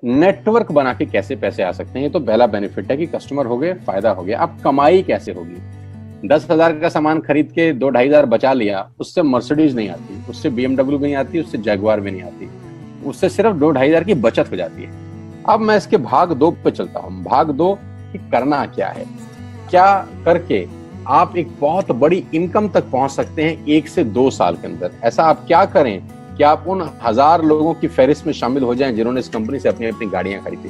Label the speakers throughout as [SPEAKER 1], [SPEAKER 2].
[SPEAKER 1] Network बना के कैसे पैसे आ सकते हैं, ये तो पहला बेनिफिट है कि कस्टमर हो गए, फायदा हो गया। अब कमाई कैसे होगी? 10,000 का सामान खरीद के 2-2,500 बचा लिया, उससे मर्सिडीज नहीं आती, उससे BMW भी नहीं आती, उससे जैगवार भी नहीं आती, उससे सिर्फ 2-2,500 की बचत हो जाती है। अब मैं इसके भाग 2 पे चलता हूँ। भाग 2 कि करना क्या है, क्या करके आप एक बहुत बड़ी इनकम तक पहुंच सकते हैं 1 से 2 साल के अंदर। ऐसा आप क्या करें कि आप उन 1000 लोगों की फहरिस्त में शामिल हो जाएं जिन्होंने इस कंपनी से अपनी अपनी गाड़ियां खरीदी।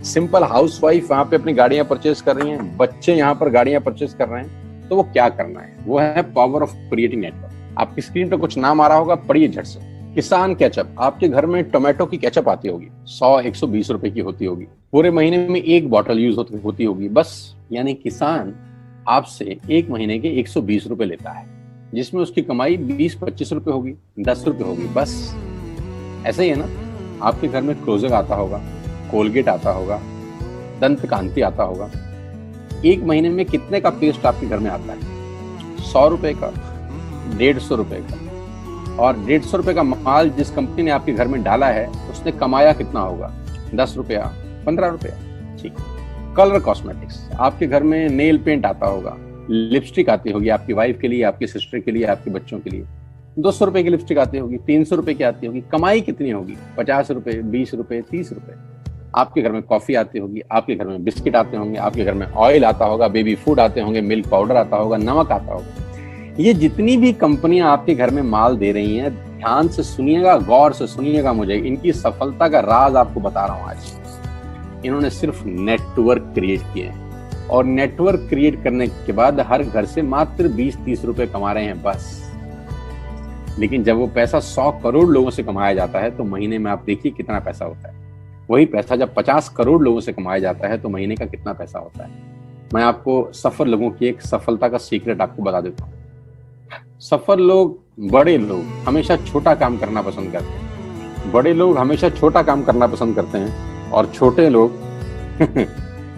[SPEAKER 1] सिंपल हाउसवाइफ वहां पे अपनी गाड़ियां परचेज कर रही हैं, बच्चे यहाँ पर गाड़ियां परचेज कर रहे हैं। तो वो क्या करना है, वो है पावर ऑफ क्रिएटिंग नेटवर्क। आपकी स्क्रीन पे कुछ नाम आ रहा होगा, पढ़िए झट से। किसान केचप, आपके घर में टोमेटो की केचप आती होगी, 100-120 रुपए की होती होगी, पूरे महीने में 1 बॉटल यूज होती होगी बस। यानी किसान आपसे 1 महीने के 120 रुपए लेता है, जिसमें उसकी कमाई 20-25 रुपए होगी, 10 रुपए होगी बस। ऐसा ही है ना, आपके घर में क्लोजर आता होगा, कोलगेट आता होगा, दंत कांति आता होगा। 1 महीने में कितने का पेस्ट आपके घर में आता है? 100 रुपए का, 150 रुपए का। और 150 रुपए का माल जिस कंपनी ने आपके घर में डाला है, उसने कमाया कितना होगा? 10 रुपया, 15 रुपया। ठीक। कलर कॉस्मेटिक्स, आपके घर में नेल पेंट आता होगा, लिपस्टिक आती होगी आपकी वाइफ के लिए, आपकी सिस्टर के लिए, आपके बच्चों के लिए। 200 रुपए की लिपस्टिक आती होगी, 300 रुपए की आती होगी। कमाई कितनी होगी? 50 रुपए, 20 रुपए, 30 रुपए। आपके घर में कॉफी आती होगी, आपके घर में बिस्किट आते होंगे, आपके घर में ऑयल आता होगा, बेबी फूड आते होंगे, मिल्क पाउडर आता होगा, नमक आता होगा। ये जितनी भी कंपनियां आपके घर में माल दे रही हैं, ध्यान से सुनिएगा, गौर से सुनिएगा, मुझे इनकी सफलता का राज आपको बता रहा हूं आज। इन्होंने सिर्फ नेटवर्क क्रिएट किए हैं, और नेटवर्क क्रिएट करने के बाद हर घर से मात्र 20-30 रुपए कमा रहे हैं बस। लेकिन जब वो पैसा 100 करोड़ लोगों से कमाया जाता है तो महीने में आप देखिए कितना पैसा होता है। वही पैसा जब 50 करोड़ लोगों से कमाया जाता है तो महीने का कितना पैसा होता है। मैं आपको सफल लोगों की एक सफलता का सीक्रेट आपको बता देता हूँ। सफल लोग, बड़े लोग हमेशा छोटा काम करना पसंद करते हैं। बड़े लोग हमेशा छोटा काम करना पसंद करते हैं, और छोटे लोग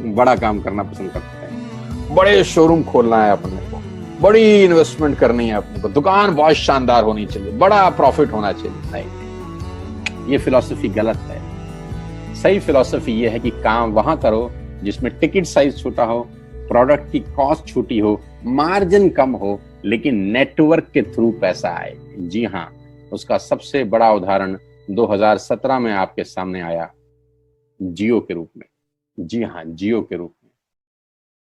[SPEAKER 1] बड़ा काम करना पसंद करते हैं। बड़े शोरूम खोलना है अपने को, बड़ी इन्वेस्टमेंट करनी है अपने को, दुकान बहुत शानदार होनी चाहिए, बड़ा प्रॉफिट होना चाहिए। नहीं, ये फिलॉसफी गलत है। सही फिलॉसफी ये है कि काम वहां करो जिसमें टिकट साइज छोटा हो, प्रोडक्ट की कॉस्ट छोटी हो, मार्जिन कम हो, लेकिन नेटवर्क के थ्रू पैसा आए। जी हाँ, उसका सबसे बड़ा उदाहरण 2017 में आपके सामने आया, जियो के रूप में। जी हाँ, जियो के रूप में,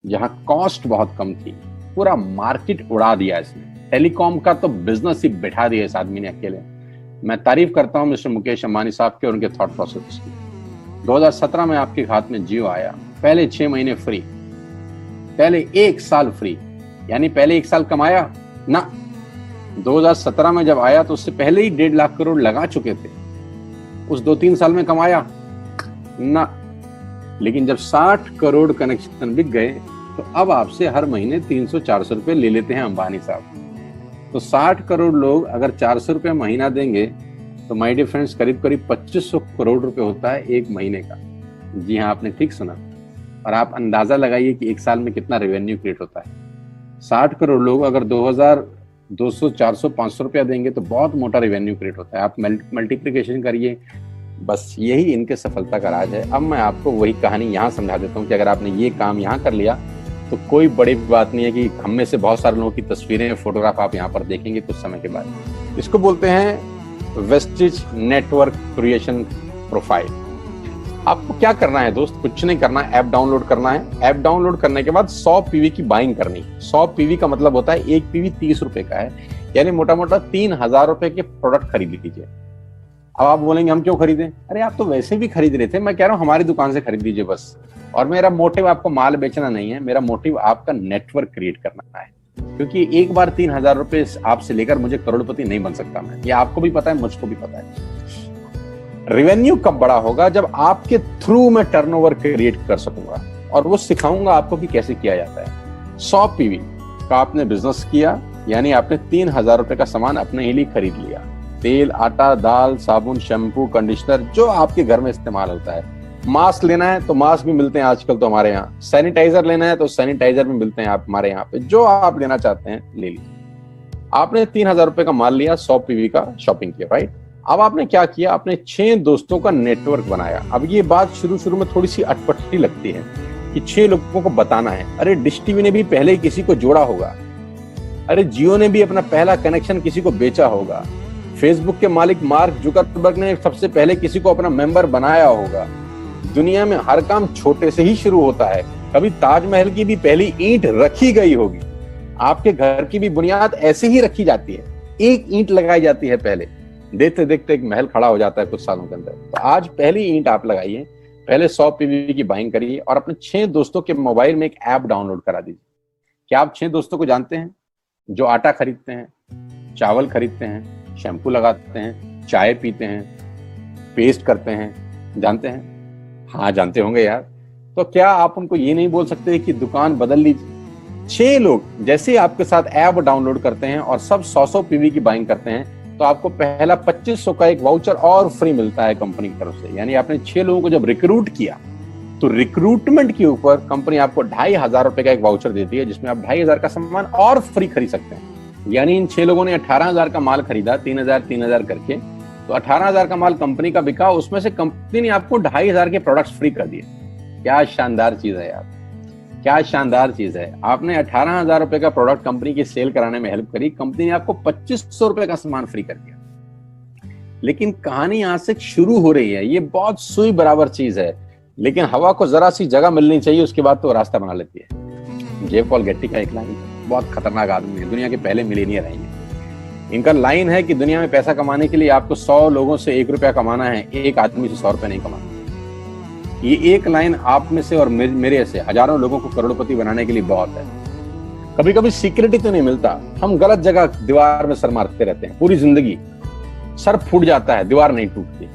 [SPEAKER 1] जहां कॉस्ट बहुत कम थी, पूरा मार्केट उड़ा दिया इसने। टेलीकॉम का तो बिजनेस ही बैठा दिया इस आदमी ने अकेले। मैं तारीफ करता हूं मिस्टर मुकेश अंबानी साहब के और उनके थॉट प्रोसेस की। 2017 में आपके हाथ में जियो आया, पहले 6 महीने फ्री, पहले 1 साल फ्री। यानी पहले 1 साल कमाया ना। 2017 में जब आया तो उससे पहले ही 1.5 लाख करोड़ लगा चुके थे। उस 2-3 साल में कमाया ना। लेकिन जब 60 करोड़ कनेक्शन बिक गए तो अब आपसे हर महीने 300-400 रुपए ले लेते हैं अंबानी साहब। तो 60 करोड़ लोग अगर 400 रुपए महीना देंगे तो माय डियर फ्रेंड्स, करीब करीब 2500 करोड़ रुपए होता है 1 महीने का। जी हाँ, आपने ठीक सुना। और आप अंदाजा लगाइए कि 1 साल में कितना रेवेन्यू क्रिएट होता है। 60 करोड़ लोग अगर 2200, 400, 500 रुपया देंगे तो बहुत मोटा रेवेन्यू क्रिएट होता है। आप मल्टीप्लिकेशन करिए, बस यही इनके सफलता का राज है। अब मैं आपको वही कहानी यहाँ समझा देता हूँ कि अगर आपने ये काम यहाँ कर लिया तो कोई बड़ी बात नहीं है कि हम में से बहुत सारे लोगों की तस्वीरें, फोटोग्राफ आप यहाँ पर देखेंगे कुछ समय के बाद। इसको बोलते हैं वेस्टिज नेटवर्क क्रिएशन प्रोफाइल। आपको क्या करना है दोस्त? कुछ नहीं करना है, ऐप डाउनलोड करना है। ऐप डाउनलोड करने के बाद 100 पीवी की बाइंग करनी है। 100 पीवी का मतलब होता है 1 पीवी 30 रुपए का है, यानी मोटा मोटा 3000 रुपए के प्रोडक्ट खरीद लीजिए। अब आप बोलेंगे हम क्यों खरीदें? अरे आप तो वैसे भी खरीद रहे थे, मैं कह रहा हूँ हमारी दुकान से खरीद लीजिए बस। और मेरा मोटिव आपको माल बेचना नहीं है, मेरा मोटिव आपका नेटवर्क क्रिएट करना है। क्योंकि एक बार 3000 रुपए आपसे लेकर मुझे करोड़पति नहीं बन सकता मैं, ये आपको भी पता है, मुझको भी पता है। रेवेन्यू कब बड़ा होगा? जब आपके थ्रू मैं टर्नओवर क्रिएट कर सकूंगा, और वो सिखाऊंगा आपको कि कैसे किया जाता है। 100 पीवी का आपने बिजनेस किया, यानी आपने 3000 रुपए का सामान अपने ही लिए खरीद लिया। तेल, आटा, दाल, साबुन, शैम्पू, कंडीशनर, जो आपके घर में इस्तेमाल होता है। मास्क लेना है तो मास्क भी मिलते हैं आजकल तो हमारे यहाँ। सैनिटाइजर लेना है तो सैनिटाइजर भी मिलते हैं आप हमारे यहाँ पे। जो आप लेना चाहते हैं ले लीजिए। आपने 3000 रुपए का माल लिया, 100 पीवी का शॉपिंग किया, राइट? अब आपने क्या किया, आपने 6 दोस्तों का नेटवर्क बनाया। अब ये बात शुरू में थोड़ी सी अटपटी लगती है कि 6 लोगों को बताना है। अरे डिश टीवी ने भी पहले किसी को जोड़ा होगा, अरे जियो ने भी अपना पहला कनेक्शन किसी को बेचा होगा, फेसबुक के मालिक मार्क जुकरबर्ग ने सबसे पहले किसी को अपना मेंबर बनाया होगा। दुनिया में हर काम छोटे से ही शुरू होता है। कभी ताजमहल की भी पहली ईंट रखी गई होगी, आपके घर की भी बुनियाद ऐसे ही रखी जाती है, एक ईंट लगाई जाती है पहले, देखते देखते एक महल खड़ा हो जाता है कुछ सालों के अंदर। तो आज पहली ईंट आप लगाइए, पहले 100 पीवी की बाइंग करिए और अपने 6 दोस्तों के मोबाइल में एक ऐप डाउनलोड करा दीजिए। क्या आप 6 दोस्तों को जानते हैं जो आटा खरीदते हैं, चावल खरीदते हैं, शैम्पू लगाते हैं, चाय पीते हैं, पेस्ट करते हैं? जानते हैं? हाँ जानते होंगे यार। तो क्या आप उनको ये नहीं बोल सकते कि दुकान बदल लीजिए? 6 लोग जैसे आपके साथ ऐप डाउनलोड करते हैं और सब 100 पीवी की बाइंग करते हैं तो आपको पहला 2500 का एक वाउचर और फ्री मिलता है कंपनी की तरफ से। यानी आपने 6 लोगों को जब रिक्रूट किया तो रिक्रूटमेंट के ऊपर कंपनी आपको 2500 रुपए का एक वाउचर देती है जिसमें आप 2500 का सामान और फ्री खरीद सकते हैं। यानी इन 6 लोगों ने 18,000 का माल खरीदा, 3,000 करके, तो 18,000 का माल कंपनी का बिका, उसमें से कंपनी ने आपको 2500 के प्रोडक्ट्स फ्री कर दिए। क्या शानदार चीज है यार, क्या शानदार चीज है। आपने 18,000 रुपए का प्रोडक्ट कंपनी की सेल कराने में हेल्प करी, कंपनी ने आपको 2500 रुपए का सामान फ्री कर दिया। लेकिन कहानी यहां से शुरू हो रही है। ये बहुत सुई बराबर चीज है, लेकिन हवा को जरा सी जगह मिलनी चाहिए, उसके बाद तो रास्ता बना लेती है। जे पॉल गेट्टी का एक लाइन, बहुत खतरनाक आदमी है, दुनिया के पहले मिलीनियर हैं। इनका लाइन है कि दुनिया में पैसा कमाने के लिए आपको 100 लोगों से 1 रुपया कमाना है, एक आदमी से 100 रुपए नहीं कमाना। ये एक लाइन आप में से और मेरे से हजारों लोगों को करोड़पति बनाने के लिए बहुत है। कभी कभी सिक्योरिटी तो नहीं मिलता, हम गलत जगह दीवार में सर मारते रहते हैं, पूरी जिंदगी सर फूट जाता है, दीवार नहीं टूटती।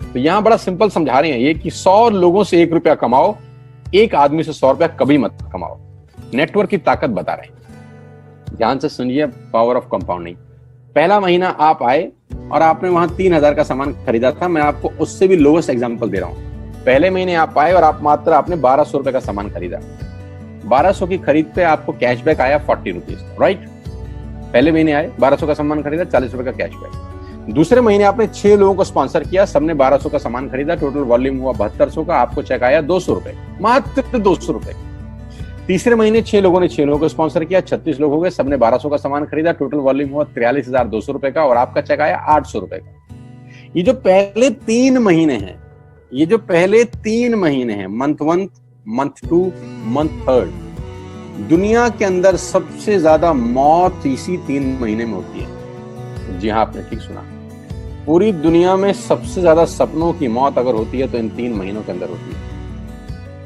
[SPEAKER 1] तो यहां बड़ा सिंपल समझा रहे हैं ये कि 100 लोगों से 1 रुपया कमाओ, एक आदमी से 100 रुपया कभी मत कमाओ। नेटवर्क की ताकत बता रहे हैं, ध्यान से सुनिए, पावर ऑफ कंपाउंडिंग। पहला महीना आप आए और आपने वहां 3,000 का सामान खरीदा था, मैं आपको उससे भी लोवेस्ट एग्जांपल दे रहा हूं। पहले महीने आप आए और आप मात्र आपने 1200 रुपए का सामान खरीदा, 1200 की खरीद पे आपको कैशबैक आया 40 रुपीज, राइट? पहले महीने आए, 1200 का सामान खरीदा, 40 रुपए का कैशबैक। दूसरे महीने आपने 6 लोगों को स्पॉन्सर किया, सबने 1200 का सामान खरीदा, टोटल वॉल्यूम हुआ 7200 का, आपको चेक आया 200 रुपए, मात्र 200 रुपए। तीसरे महीने 6 लोगों ने 6 लोगों को स्पॉन्सर किया, 36 लोग हो गए, सबने 1200 का सामान खरीदा, टोटल वॉल्यूम हुआ 43,200 रुपए का और आपका चेक आया 800 रुपए का। ये जो पहले 3 महीने हैं, ये जो पहले 3 महीने हैं, मंथ 1, मंथ 2, मंथ 3, दुनिया के अंदर सबसे ज्यादा मौत इसी 3 महीने में होती है। जी हाँ, आपने ठीक सुना, पूरी दुनिया में सबसे ज्यादा सपनों की मौत अगर होती है तो इन 3 महीनों के अंदर होती है।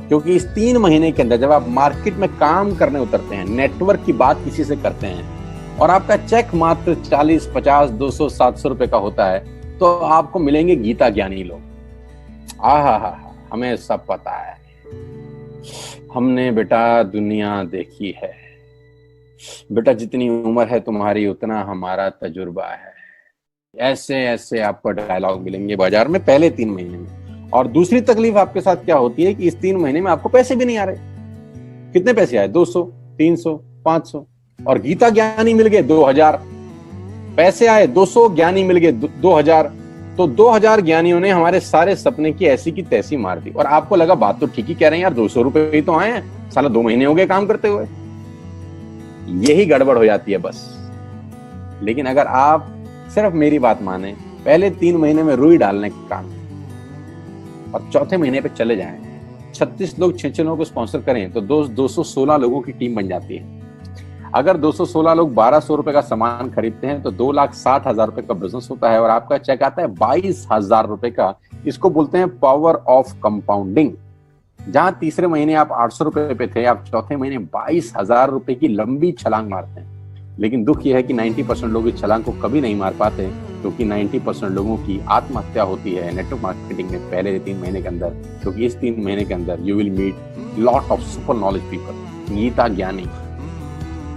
[SPEAKER 1] क्योंकि इस 3 महीने के अंदर जब आप मार्केट में काम करने उतरते हैं, नेटवर्क की बात किसी से करते हैं और आपका चेक मात्र 40, 50, 200, 700 रुपए का होता है, तो आपको मिलेंगे गीता ज्ञानी लोग। हा, हमें सब पता है, हमने बेटा दुनिया देखी है, बेटा जितनी उम्र है तुम्हारी उतना हमारा तजुर्बा है। ऐसे ऐसे आपको डायलॉग मिलेंगे बाजार में पहले 3 महीने में। और दूसरी तकलीफ आपके साथ क्या होती है कि इस 3 महीने में आपको पैसे भी नहीं आ रहे। कितने पैसे आए? 200, 300, 500, और गीता ज्ञानी मिल गए 2000। पैसे आए 200, ज्ञानी मिल गए 2000, तो 2000 ज्ञानियों ने हमारे सारे सपने की ऐसी की तैसी मार दी। और आपको लगा बात तो ठीक ही कह रहे हैं यार, 200 रुपए ही तो आए हैं, साला 2 महीने हो गए काम करते हुए। यही गड़बड़ हो जाती है बस। लेकिन अगर आप सिर्फ मेरी बात माने, पहले 3 महीने में रुई डालने का काम और चौथे महीने पे चले जाएं, 36 लोग 6 लोगों को स्पॉन्सर करें तो 216 लोगों की टीम बन जाती है। अगर 216 लोग 1200 रुपए का सामान खरीदते हैं तो 2,60,000 रुपए का बिजनेस होता है और आपका चेक आता है 22,000 रुपए का। इसको बोलते हैं पावर ऑफ कंपाउंडिंग। जहां तीसरे महीने आप 800 रुपए पे थे, आप चौथे महीने 22,000 रुपए की लंबी छलांग मारते हैं। लेकिन दुख यह है कि 90% लोग इस छलांग को कभी नहीं मार पाते, क्योंकि 90% लोगों की आत्महत्या होती है नेटवर्क मार्केटिंग में पहले 3 महीने के अंदर। क्योंकि इस 3 महीने के अंदर you will meet lot of super knowledge people, Gita ज्ञानी।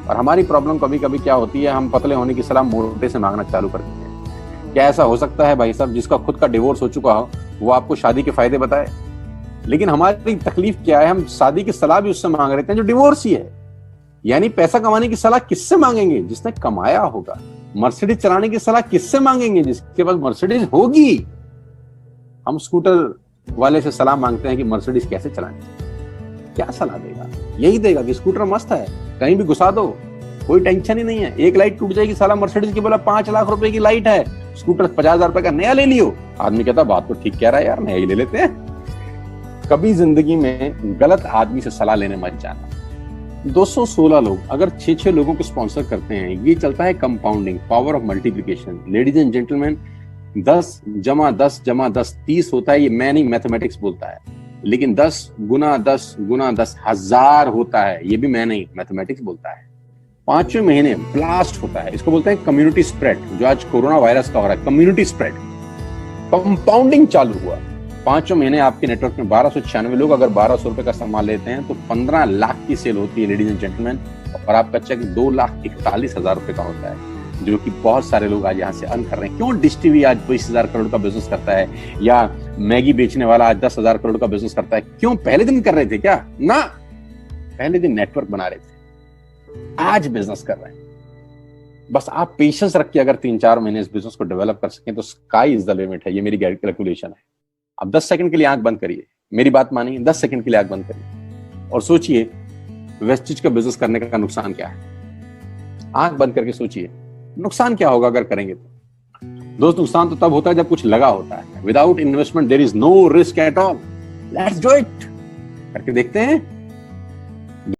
[SPEAKER 1] और हमारी प्रॉब्लम कभी कभी क्या होती है, हम पतले होने की सलाह मोटे से मांगना चालू कर देते हैं। क्या ऐसा हो सकता है भाई साहब, जिसका खुद का डिवोर्स हो चुका हो वो आपको शादी के फायदे बताए? लेकिन हमारी तकलीफ क्या है, हम शादी की सलाह भी उससे मांग रहे हैं जो डिवोर्स ही है। यानी पैसा कमाने की सलाह किससे मांगेंगे? जिसने कमाया होगा। मर्सिडीज चलाने की सलाह किससे मांगेंगे? जिसके पास मर्सिडीज होगी। हम स्कूटर वाले से सलाह मांगते हैं कि मर्सिडीज कैसे चलानी, क्या सलाह देगा? यही देगा कि स्कूटर मस्त है, कहीं भी घुसा दो, कोई टेंशन ही नहीं है। एक लाइट टूट जाएगी, साला मर्सिडीज की बोला 5 लाख रुपए की लाइट है, स्कूटर 50,000 रुपए का नया ले लियो। आदमी कहता बात तो ठीक कह रहा है यार, नया ही ले लेते हैं। कभी जिंदगी में गलत आदमी से सलाह लेने मत जाना। 216 लोग अगर 6-6 लोगों को स्पॉन्सर करते हैं, ये चलता है compounding, power of multiplication. Ladies and gentleman, 10 × 10 × 10 30 होता है। ये मैं नहीं, मैथमेटिक्स बोलता है। लेकिन 10 × 10 × 10 1000 होता है। ये भी मैं नहीं, मैथमेटिक्स बोलता है। 5वें महीने ब्लास्ट होता है, इसको बोलते हैं कम्युनिटी स्प्रेड, जो आज कोरोना वायरस का हो रहा है। कम्युनिटी स्प्रेड, कंपाउंडिंग चालू हुआ। 5वें महीने आपके नेटवर्क में 1296 लोग अगर 1200 रुपए का सामान लेते हैं तो 15 लाख की सेल होती है लेडीज एंड जेंटलमैन, और आपका चेक 2,41,000 रुपए का होता है, जो कि बहुत सारे लोग आज यहाँ से अर्न कर रहे हैं। क्यों डिश टीवी आज 20,000 करोड़ का बिजनेस करता है, या मैगी बेचने वाला आज 10,000 करोड़ का बिजनेस करता है? क्यों? पहले दिन कर रहे थे क्या? ना, पहले दिन नेटवर्क बना रहे थे, आज बिजनेस कर रहे हैं। बस आप पेशेंस रख के अगर 3-4 महीने इस बिजनेस को डेवलप कर सकें तो स्काई इज द लिमिट है। ये मेरी कैलकुलेशन है। अब 10 सेकंड के लिए आंख बंद करिए, मेरी बात मानिए, 10 सेकंड के लिए आंख बंद करिए और सोचिए वेस्टेज का बिजनेस करने का नुकसान क्या है। आंख बंद करके सोचिए नुकसान क्या होगा अगर करेंगे तो। दोस्त, नुकसान तो तब होता है जब कुछ लगा होता है। Without investment there is no risk at all. Let's do it. करके देखते हैं।